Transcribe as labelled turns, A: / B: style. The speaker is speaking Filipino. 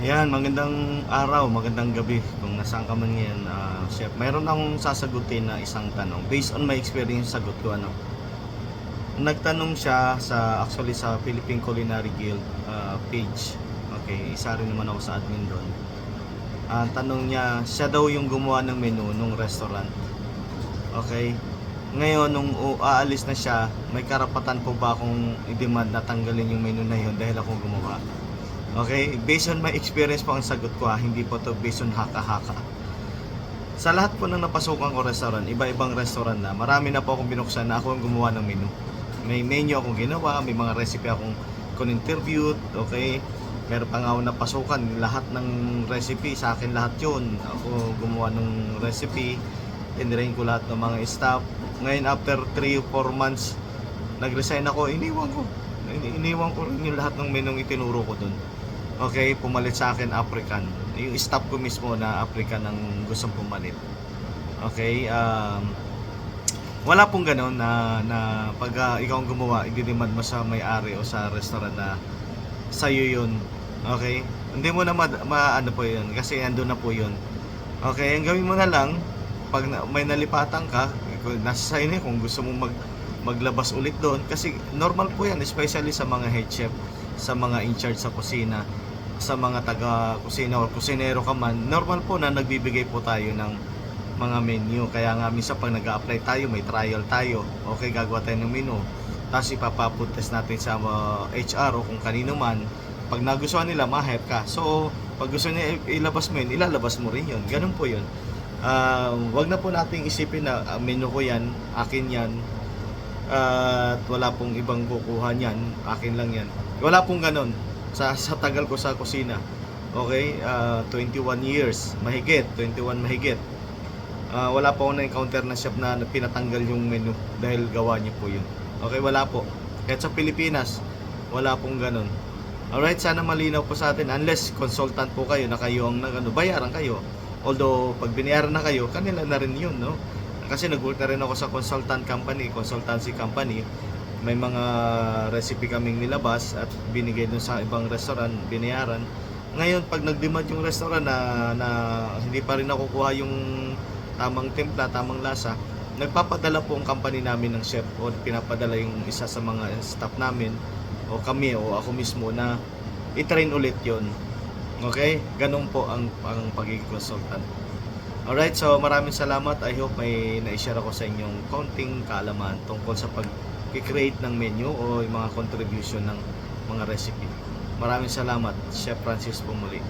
A: Ayan, magandang araw, magandang gabi kung nasaan ka man ngayon, chef. Mayroon akong sasagutin na isang tanong. Based on my experience, sagot ko ano. Nagtanong siya actually sa Philippine Culinary Guild page. Okay, isa rin naman ako sa admin doon. Ang tanong niya, siya daw yung gumawa ng menu nung restaurant. Okay. Ngayon, nung aalis na siya, may karapatan po ba akong i-demand na tanggalin yung menu na yun dahil ako gumawa? Okay, based on my experience po ang sagot ko, hindi po to based on haka-haka. Sa lahat po ng napasukan ko restaurant, iba-ibang restaurant na, marami na po akong binuksan na ako ang gumawa ng menu. May menu akong ginawa, may mga recipe akong interviewed, okay? Meron pa nga ako napasukan, lahat ng recipe, sa akin lahat yun. Ako gumawa ng recipe, tinrain ko lahat ng mga staff. Ngayon, after 3 o 4 months, nag-resign ako, iniwan ko rin yung lahat ng menu itinuro ko dun. Okay, pumalit sa akin African. Yung staff ko mismo na African ang gustong pumalit. Okay, wala pong gano'n na pag ikaw ang gumawa, i-demand mo sa may-ari o sa restaurant na sa'yo yun. Okay, hindi mo na ano po yun kasi andun na po yun. Okay, ang gawin mo na lang, pag may nalipatan ka, nasa sa'yo na kung gusto mo maglabas ulit doon. Kasi normal po yan, especially sa mga head chef, sa mga in charge sa kusina, sa mga taga-kusina o kusinero ka man, normal po na nagbibigay po tayo ng mga menu. Kaya nga minsan pag nag-a-apply tayo, may trial tayo. Okay, gagawa tayo ng menu. Tapos ipapaputest natin sa HR o kung kanino man. Pag nagustuhan nila, ma-hire ka. So, pag gusto niya ilabas mo yun, ilalabas mo rin yun. Ganun po yun. Wag na po nating isipin na menu ko yan, akin yan, at wala pong ibang kukuha niyan, akin lang yan. Wala pong ganun sa tagal ko sa kusina. Okay, 21 years mahigit, 21 mahigit. Wala po akong na-encounter na chef na pinatanggal yung menu dahil gawa niya po yun. Okay, wala po. Kahit sa Pilipinas, wala pong ganun. Alright, sana malinaw po sa atin. Unless consultant po kayo na kayo ang bayaran kayo. Although, pag binayaran na kayo, kanila na rin yun, no? Kasi nag-work na rin ako sa consultancy company. May mga recipe kaming nilabas at binigay dun sa ibang restaurant, binayaran. Ngayon, pag nag-demand yung restaurant na hindi pa rin nakukuha yung tamang timpla, tamang lasa, nagpapadala po ang company namin ng chef o pinapadala yung isa sa mga staff namin o kami o ako mismo na i-train ulit yon. Okay? Ganun po ang pagiging consultant. Alright, so maraming salamat. I hope may na-share ako sa inyong konting kaalaman tungkol sa pag-create ng menu o yung mga contribution ng mga recipe. Maraming salamat, Chef Francis po muli.